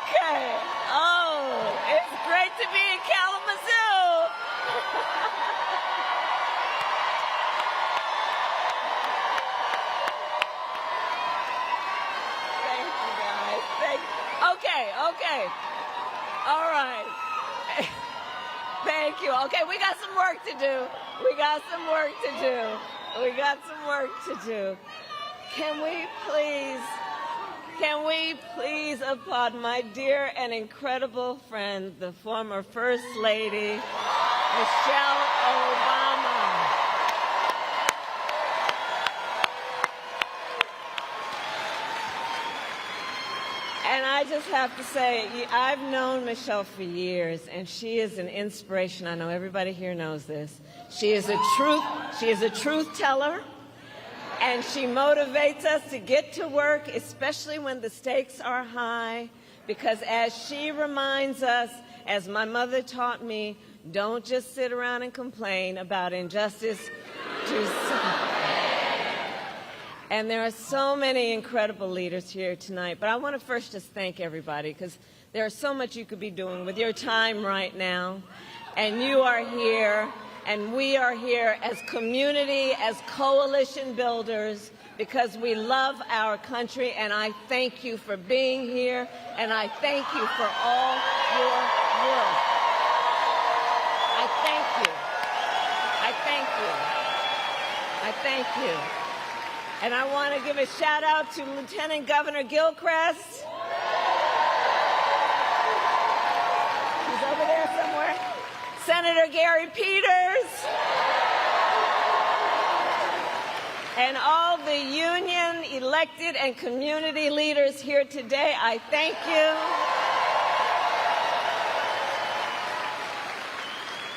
Okay. Oh, it's great to be in Kalamazoo. Thank you, guys. Okay. All right. Thank you. Okay, we got some work to do. Can we please applaud my dear and incredible friend, the former First Lady, Michelle Obama. And I just have to say, I've known Michelle for years, and she is an inspiration. I know everybody here knows this. She is a truth teller. And she motivates us to get to work, especially when the stakes are high, because as she reminds us, as my mother taught me, don't just sit around and complain about injustice. And there are so many incredible leaders here tonight, but I want to first just thank everybody, because there's so much you could be doing with your time right now, and you are here. And we are here as community, as coalition builders, because we love our country, and I thank you for being here, and I thank you for all your work. I thank you. And I want to give a shout out to Lieutenant Governor Gilchrist. He's over there somewhere. Senator Gary Peters, and all the union, elected, and community leaders here today, I thank you.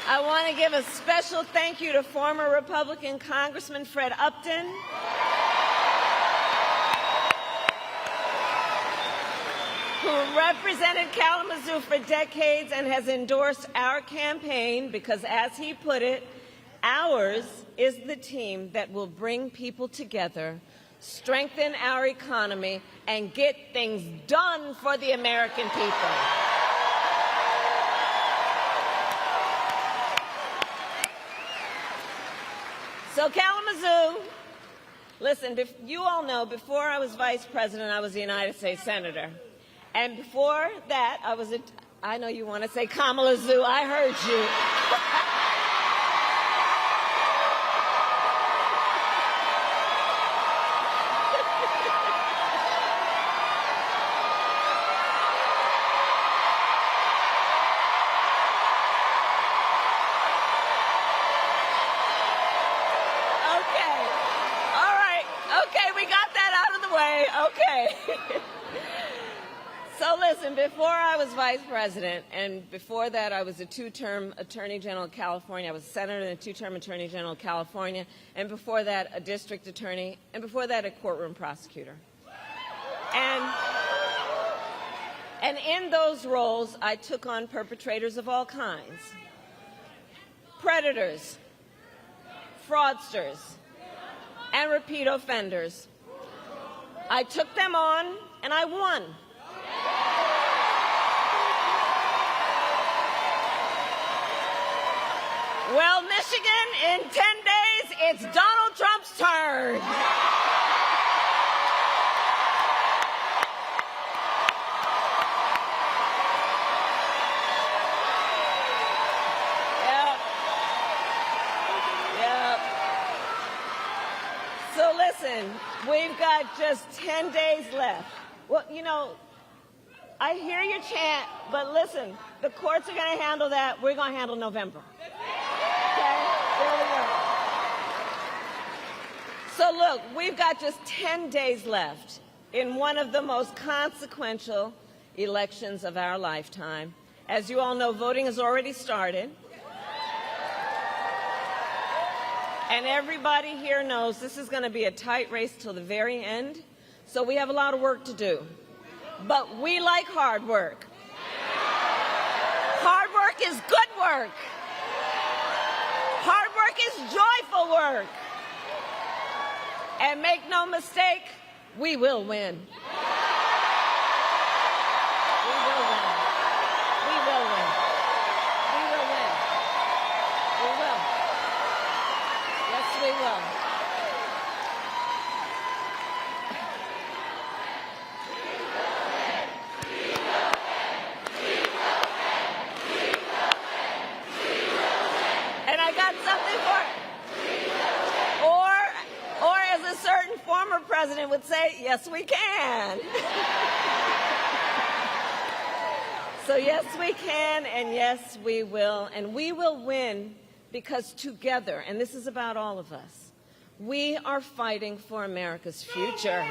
I want to give a special thank you to former Republican Congressman Fred Upton, who represented Kalamazoo for decades and has endorsed our campaign because, as he put it, ours is the team that will bring people together, strengthen our economy, and get things done for the American people. So Kalamazoo, listen, you all know, before I was vice president, I was a United States Senator. And before that, I know you want to say Kamala Zoo. I heard you. Okay. All right. Okay, we got that out of the way. Okay. So listen, before I was vice president, and before that I was a two-term Attorney General of California. I was a senator and a two-term Attorney General of California, and before that a district attorney, and before that a courtroom prosecutor. And in those roles, I took on perpetrators of all kinds. Predators, fraudsters, and repeat offenders. I took them on, and I won. Well, Michigan, in 10 days, it's Donald Trump's turn. Yep. So listen, we've got just 10 days left. Well, you know, I hear your chant, but listen, the courts are going to handle that. We're going to handle November. Okay? There we go. So look, we've got just 10 days left in one of the most consequential elections of our lifetime. As you all know, voting has already started. And everybody here knows this is going to be a tight race till the very end. So we have a lot of work to do. But we like hard work. Hard work is good work. Hard work is joyful work. And make no mistake, we will win. We will. will win. We will win. We will win. We will. Yes, we will. And I got something for it. Or as a certain former president would say, yes, we can. So yes, we can, and yes, we will. And we will win because together, and this is about all of us, we are fighting for America's future.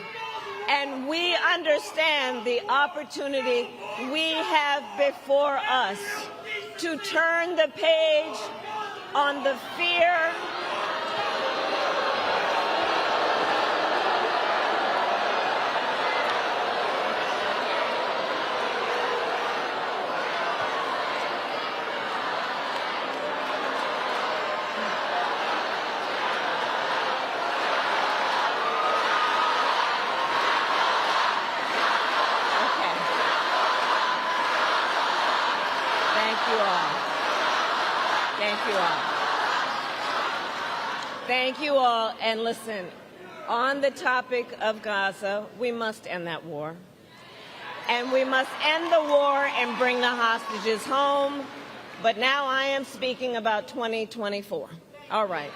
And we understand the opportunity we have before us to turn the page on the fear, Thank you all. And listen, on the topic of Gaza, we must end that war. And we must end the war and bring the hostages home. But now I am speaking about 2024. All right.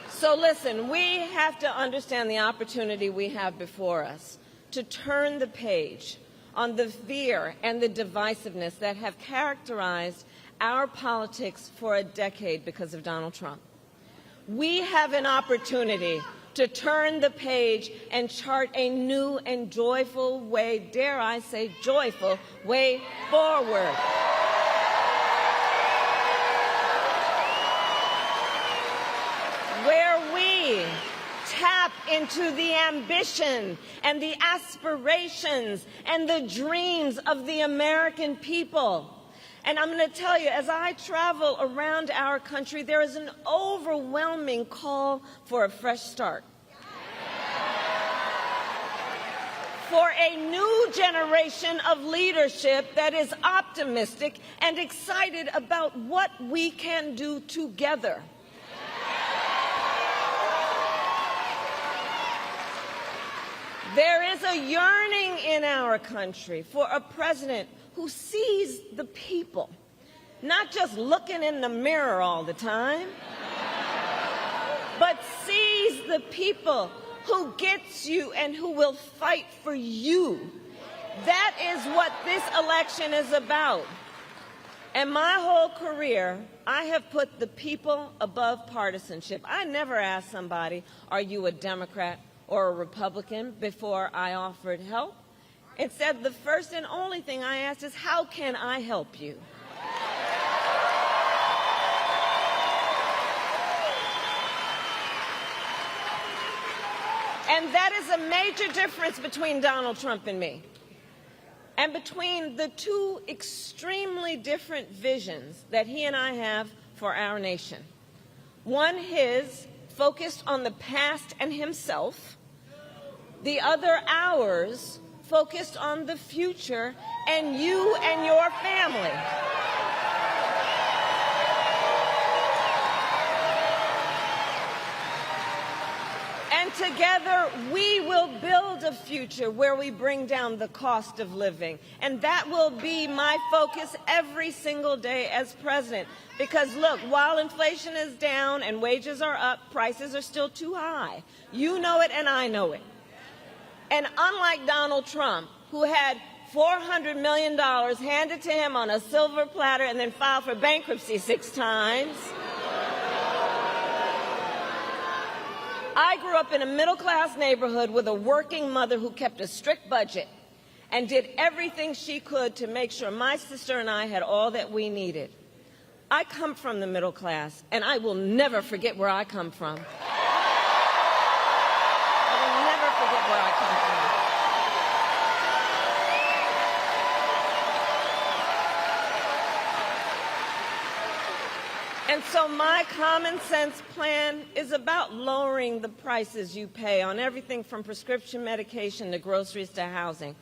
So listen, we have to understand the opportunity we have before us to turn the page on the fear and the divisiveness that have characterized our politics for a decade because of Donald Trump. We have an opportunity to turn the page and chart a new and joyful way, dare I say joyful, way forward. Where we tap into the ambition and the aspirations and the dreams of the American people. And I'm going to tell you, as I travel around our country, there is an overwhelming call for a fresh start. For a new generation of leadership that is optimistic and excited about what we can do together. There is a yearning in our country for a president who sees the people, not just looking in the mirror all the time, but sees the people, who gets you and who will fight for you. That is what this election is about. And my whole career, I have put the people above partisanship. I never asked somebody, are you a Democrat or a Republican, before I offered help. Instead, the first and only thing I asked is, how can I help you? And that is a major difference between Donald Trump and me, and between the two extremely different visions that he and I have for our nation. One, his, focused on the past and himself. The other, ours, focused on the future and you and your family. And together, we will build a future where we bring down the cost of living. And that will be my focus every single day as president. Because, look, while inflation is down and wages are up, prices are still too high. You know it and I know it. And unlike Donald Trump, who had $400 million handed to him on a silver platter and then filed for bankruptcy 6 times, I grew up in a middle-class neighborhood with a working mother who kept a strict budget and did everything she could to make sure my sister and I had all that we needed. I come from the middle class, and I will never forget where I come from. I will never forget where I come from. And so my common sense plan is about lowering the prices you pay on everything from prescription medication to groceries to housing.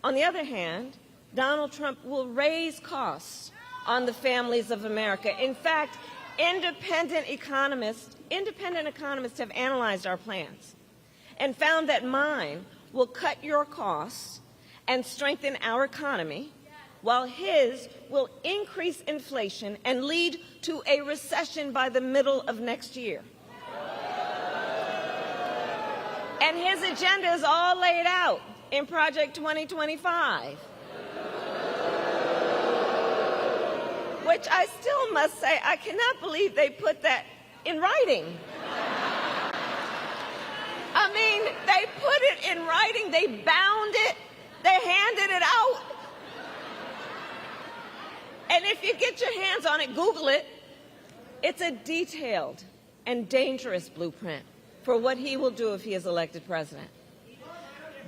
On the other hand, Donald Trump will raise costs on the families of America. In fact, independent economists have analyzed our plans and found that mine will cut your costs and strengthen our economy, while his will increase inflation and lead to a recession by the middle of next year. And his agenda is all laid out in Project 2025, which I still must say, I cannot believe they put that in writing. I mean, they put it in writing, they bound it, they handed it out. And if you get your hands on it, Google it. It's a detailed and dangerous blueprint for what he will do if he is elected president.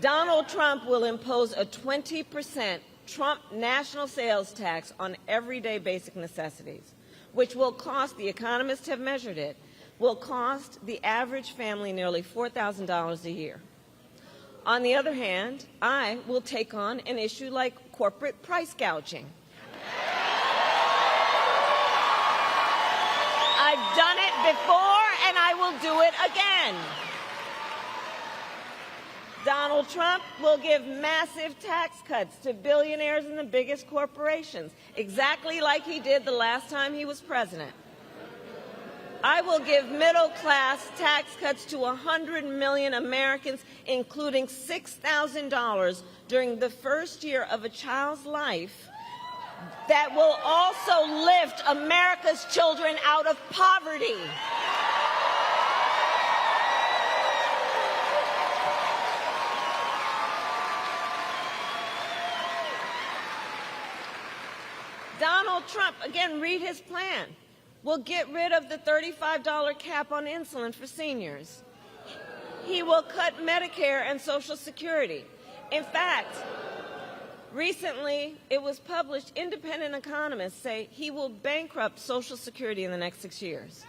Donald Trump will impose a 20% Trump national sales tax on everyday basic necessities, which will cost, the economists have measured it, will cost the average family nearly $4,000 a year. On the other hand, I will take on an issue like corporate price gouging. I've done it before, and I will do it again. Donald Trump will give massive tax cuts to billionaires and the biggest corporations, exactly like he did the last time he was president. I will give middle-class tax cuts to 100 million Americans, including $6,000 during the first year of a child's life, that will also lift America's children out of poverty. Donald Trump, again, read his plan, will get rid of the $35 cap on insulin for seniors. He will cut Medicare and Social Security. In fact, recently, it was published, independent economists say he will bankrupt Social Security in the next 6 years.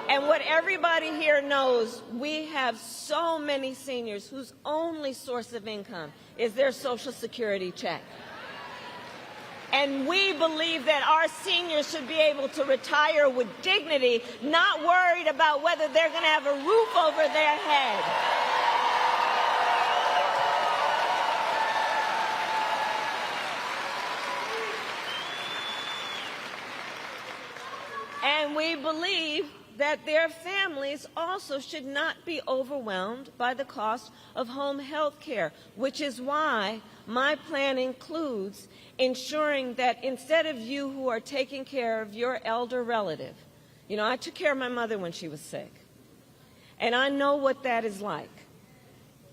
And what everybody here knows, we have so many seniors whose only source of income is their Social Security check. And we believe that our seniors should be able to retire with dignity, not worried about whether they're going to have a roof over their head. And we believe that their families also should not be overwhelmed by the cost of home health care, which is why my plan includes ensuring that instead of you who are taking care of your elder relative, you know, I took care of my mother when she was sick, and I know what that is like.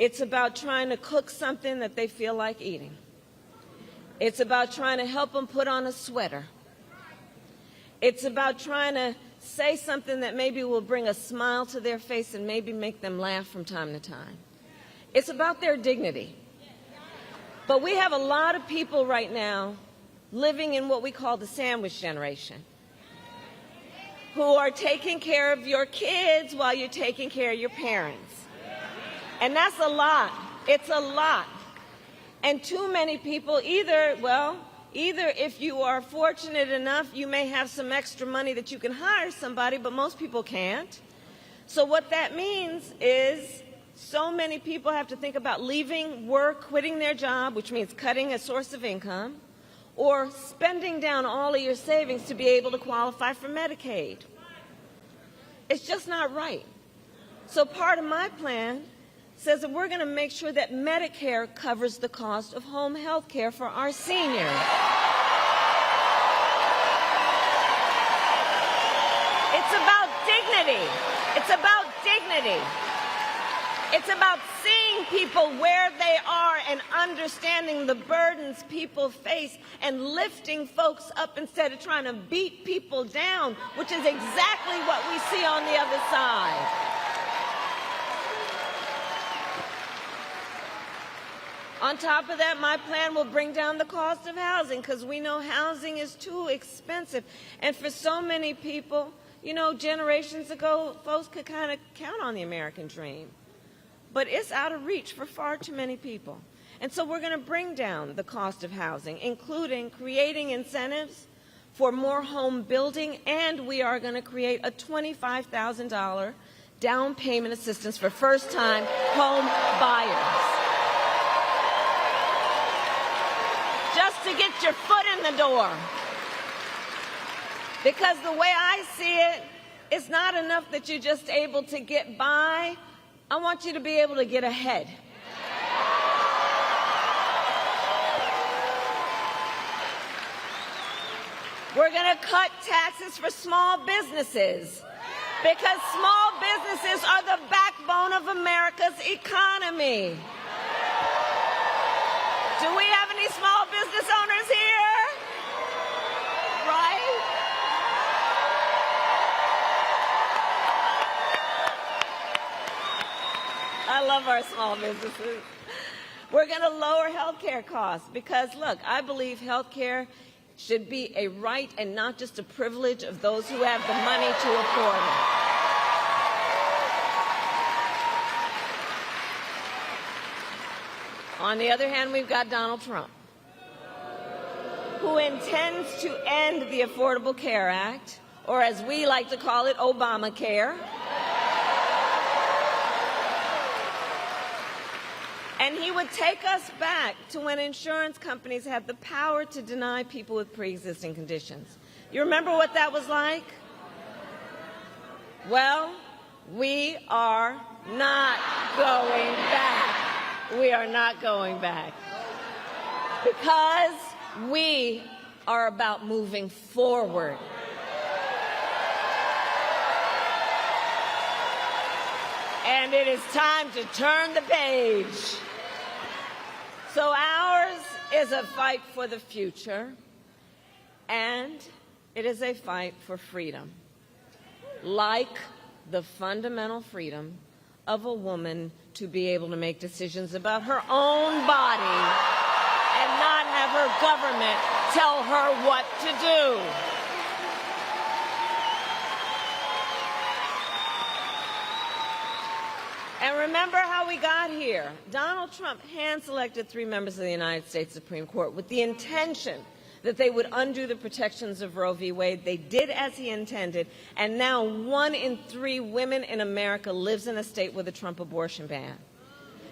It's about trying to cook something that they feel like eating. It's about trying to help them put on a sweater. It's about trying to say something that maybe will bring a smile to their face and maybe make them laugh from time to time. It's about their dignity. But we have a lot of people right now living in what we call the sandwich generation, who are taking care of your kids while you're taking care of your parents. And that's a lot. It's a lot. And too many people either if you are fortunate enough, you may have some extra money that you can hire somebody, but most people can't. So what that means is so many people have to think about leaving work, quitting their job, which means cutting a source of income, or spending down all of your savings to be able to qualify for Medicaid. It's just not right. So part of my plan says that we're going to make sure that Medicare covers the cost of home health care for our seniors. It's about dignity. It's about dignity. It's about seeing people where they are and understanding the burdens people face and lifting folks up instead of trying to beat people down, which is exactly what we see on the other side. On top of that, my plan will bring down the cost of housing because we know housing is too expensive. And for so many people, you know, generations ago, folks could kind of count on the American dream. but it's out of reach for far too many people. And so we're going to bring down the cost of housing, including creating incentives for more home building, and we are going to create a $25,000 down payment assistance for first-time home buyers. Just to get your foot in the door. Because the way I see it, it's not enough that you're just able to get by. I want you to be able to get ahead. We're going to cut taxes for small businesses because small businesses are the backbone of America's economy. Do we have any small business owners here? Right? I love our small businesses. We're going to lower health care costs because, look, I believe health care should be a right and not just a privilege of those who have the money to afford it. On the other hand, we've got Donald Trump, who intends to end the Affordable Care Act, or as we like to call it, Obamacare. And he would take us back to when insurance companies had the power to deny people with pre-existing conditions. You remember what that was like? Well, we are not going back. We are not going back. Because we are about moving forward. And it is time to turn the page. So ours is a fight for the future, and it is a fight for freedom, like the fundamental freedom of a woman to be able to make decisions about her own body and not have her government tell her what to do. And remember how we got here. Donald Trump hand-selected 3 members of the United States Supreme Court with the intention that they would undo the protections of Roe v. Wade. They did as he intended, and now 1 in 3 women in America lives in a state with a Trump abortion ban.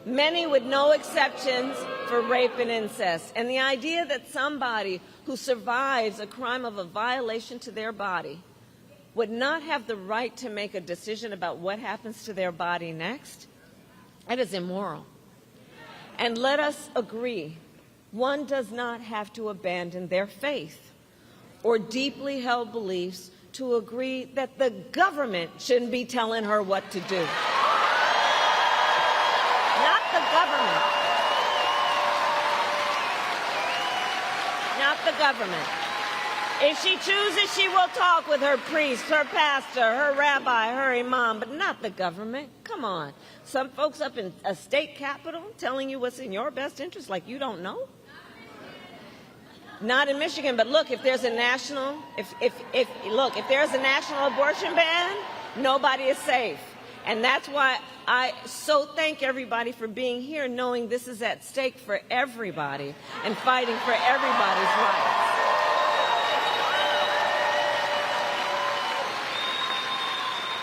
Many with no exceptions for rape and incest. And the idea that somebody who survives a crime of a violation to their body would not have the right to make a decision about what happens to their body next, that is immoral. And let us agree, one does not have to abandon their faith or deeply held beliefs to agree that the government shouldn't be telling her what to do. Not the government. Not the government. If she chooses, she will talk with her priest, her pastor, her rabbi, her imam, but not the government. Come on. Some folks up in a state capitol telling you what's in your best interest like you don't know? Not in Michigan, but look, if there's a national, if there's a national abortion ban, nobody is safe. And that's why I so thank everybody for being here, knowing this is at stake for everybody and fighting for everybody's rights.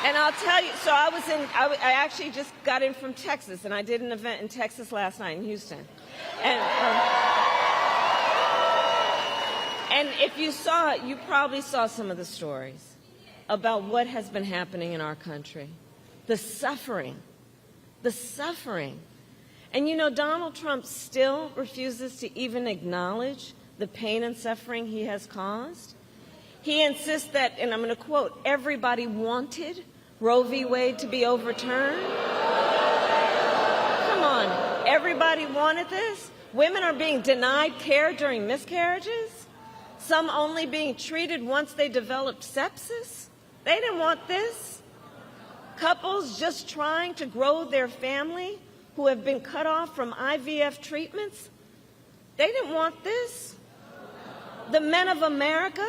And I'll tell you, so I actually just got in from Texas, and I did an event in Texas last night in Houston. And if you saw it, you probably saw some of the stories about what has been happening in our country. The suffering. And you know, Donald Trump still refuses to even acknowledge the pain and suffering he has caused. He insists that, and I'm going to quote, everybody wanted Roe v. Wade to be overturned. Come on, everybody wanted this? Women are being denied care during miscarriages? Some only being treated once they developed sepsis? They didn't want this. Couples just trying to grow their family who have been cut off from IVF treatments? They didn't want this. The men of America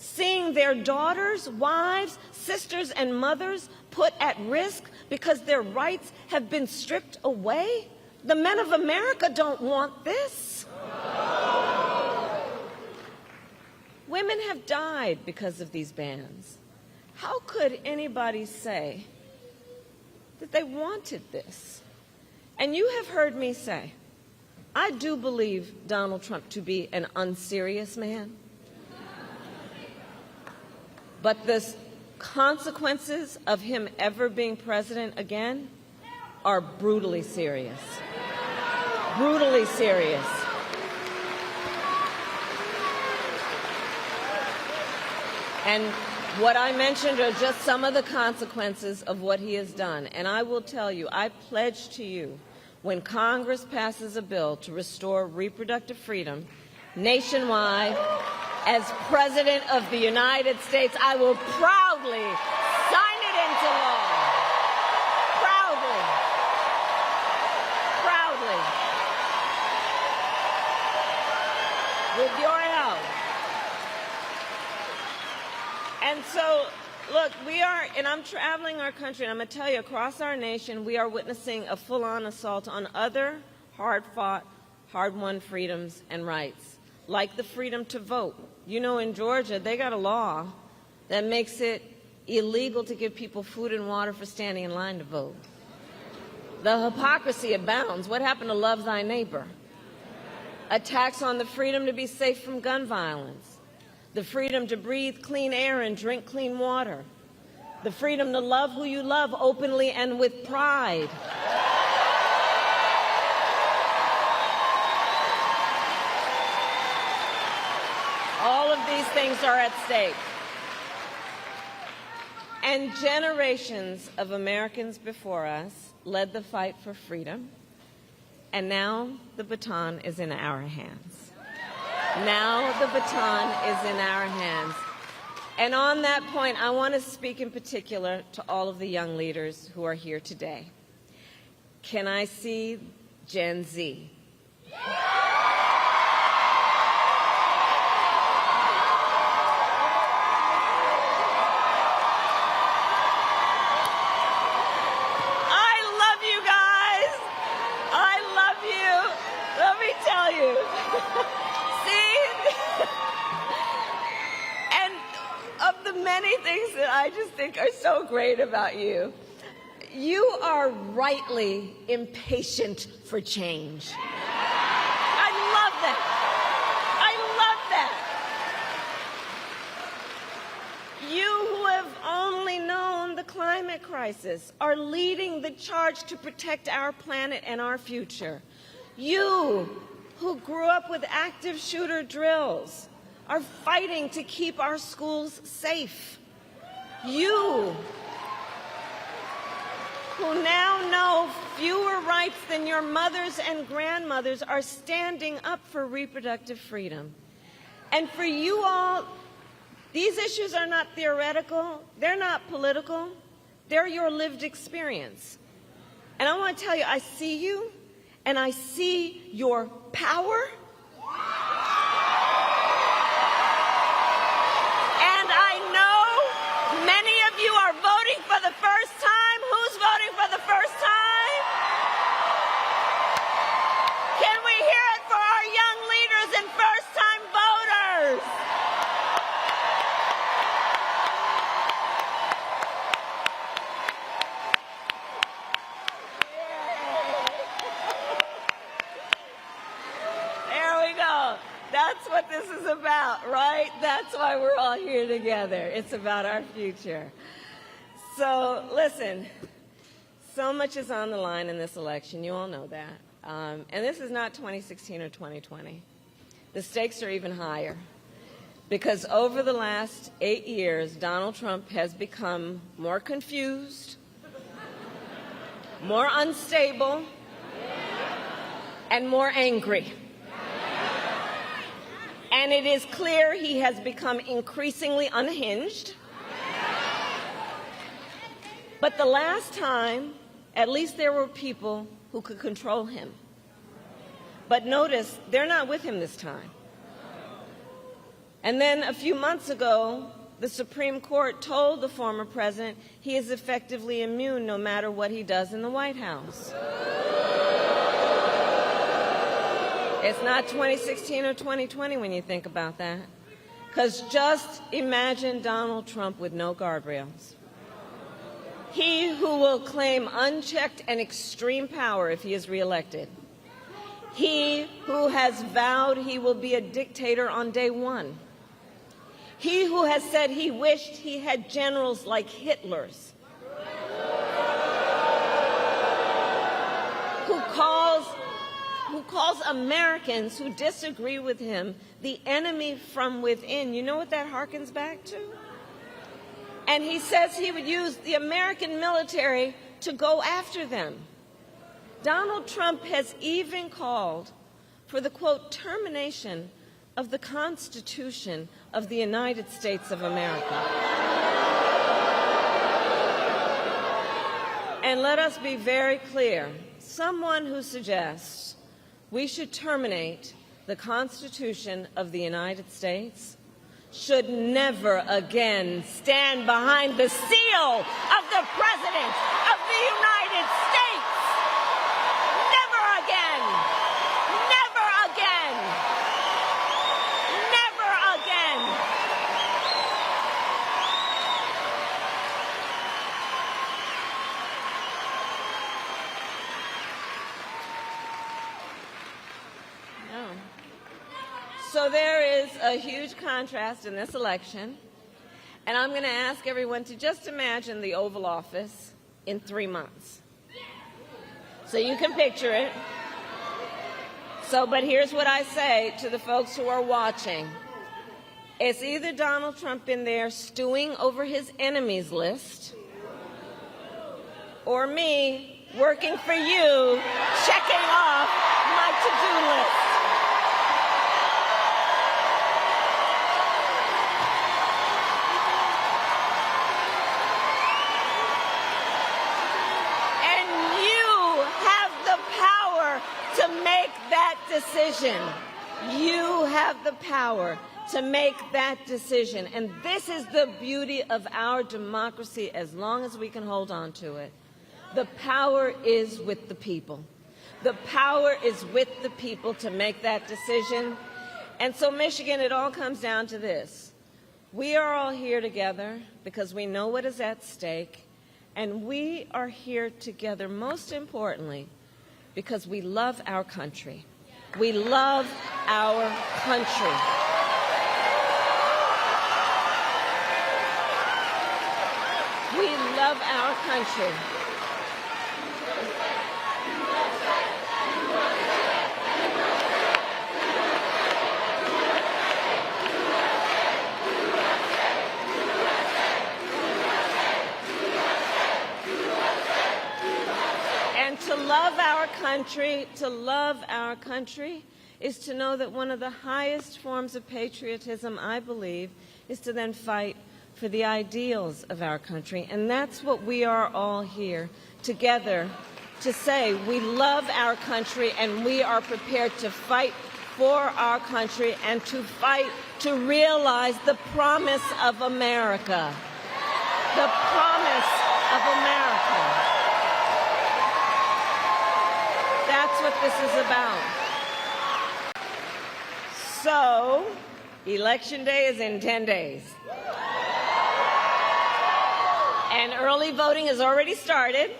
seeing their daughters, wives, sisters, and mothers put at risk because their rights have been stripped away? The men of America don't want this. Women have died because of these bans. How could anybody say that they wanted this? And you have heard me say, I do believe Donald Trump to be an unserious man. But the consequences of him ever being president again are brutally serious. Brutally serious. And what I mentioned are just some of the consequences of what he has done. And I will tell you, I pledge to you, when Congress passes a bill to restore reproductive freedom nationwide, as President of the United States, I will proudly sign it into law. Proudly. Proudly. With your help. And so, look, and I'm traveling our country, and I'm going to tell you, across our nation, we are witnessing a full-on assault on other hard-fought, hard-won freedoms and rights, like the freedom to vote. You know, in Georgia, they got a law that makes it illegal to give people food and water for standing in line to vote. The hypocrisy abounds. What happened to love thy neighbor? Attacks on the freedom to be safe from gun violence. The freedom to breathe clean air and drink clean water. The freedom to love who you love openly and with pride. All of these things are at stake. And generations of Americans before us led the fight for freedom, and now the baton is in our hands. Now the baton is in our hands. And on that point, I want to speak in particular to all of the young leaders who are here today. Can I see Gen Z? Many things that I just think are so great about you. You are rightly impatient for change. I love that. I love that. You who have only known the climate crisis are leading the charge to protect our planet and our future. You who grew up with active shooter drills are fighting to keep our schools safe. You, who now know fewer rights than your mothers and grandmothers, are standing up for reproductive freedom. And for you all, these issues are not theoretical, they're not political, they're your lived experience. And I want to tell you, I see you, and I see your power. For the first time, who's voting for the first time? Can we hear it for our young leaders and first-time voters? There we go. That's what this is about, right? That's why we're all here together. It's about our future. So, listen, so much is on the line in this election. You all know that. And this is not 2016 or 2020. The stakes are even higher. Because over the last 8 years, Donald Trump has become more confused, more unstable, and more angry. And it is clear he has become increasingly unhinged. But the last time, at least there were people who could control him. But notice, they're not with him this time. And then a few months ago, the Supreme Court told the former president he is effectively immune no matter what he does in the White House. It's not 2016 or 2020 when you think about that. Because just imagine Donald Trump with no guardrails. He who will claim unchecked and extreme power if he is reelected. He who has vowed he will be a dictator on day one. He who has said he wished he had generals like Hitler's. Who calls Americans who disagree with him the enemy from within. You know what that harkens back to? And he says he would use the American military to go after them. Donald Trump has even called for the, quote, termination of the Constitution of the United States of America. And let us be very clear. Someone who suggests we should terminate the Constitution of the United States should never again stand behind the seal of the President of the United States. Never again. Never again. Never again. No. So there is a huge contrast in this election, and I'm going to ask everyone to just imagine the Oval Office in 3 months. So you can picture it. But here's what I say to the folks who are watching. It's either Donald Trump in there stewing over his enemies list, or me working for you, checking off my to-do list. To make that decision. You have the power to make that decision. And this is the beauty of our democracy as long as we can hold on to it. The power is with the people. The power is with the people to make that decision. And so, Michigan, it all comes down to this. We are all here together because we know what is at stake. And we are here together, most importantly, because we love our country. We love our country. We love our country. To love our country is to know that one of the highest forms of patriotism, I believe, is to then fight for the ideals of our country. And that's what we are all here together to say. We love our country and we are prepared to fight for our country and to fight to realize the promise of America. The promise of America. That's what this is about. So, Election Day is in 10 days. And early voting has already started.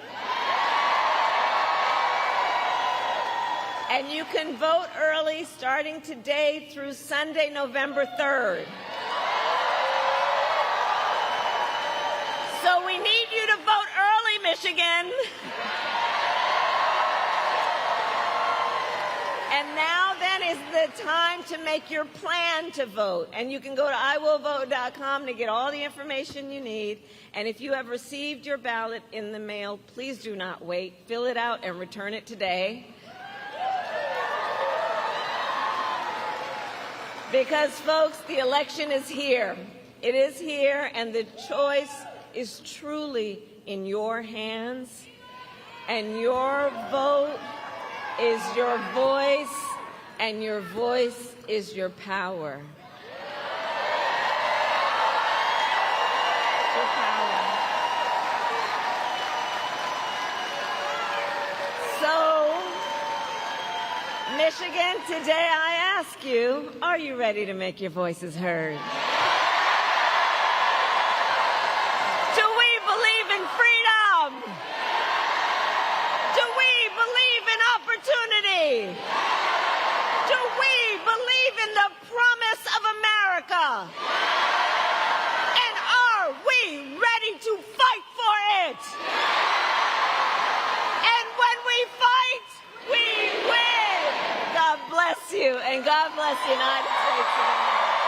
And you can vote early starting today through Sunday, November 3rd. So we need you to vote early, Michigan. And now then is the time to make your plan to vote. And you can go to iwillvote.com to get all the information you need. And if you have received your ballot in the mail, please do not wait. Fill it out and return it today. Because, folks, the election is here. It is here, and the choice is truly in your hands. And your vote is your voice, and your voice is your power. Michigan, today I ask you, are you ready to make your voices heard? Do we believe in freedom? Do we believe in opportunity? Do we believe in the promise of America? And are we ready to fight for it? And when we fight, we win. God bless you, and God bless the United States of America.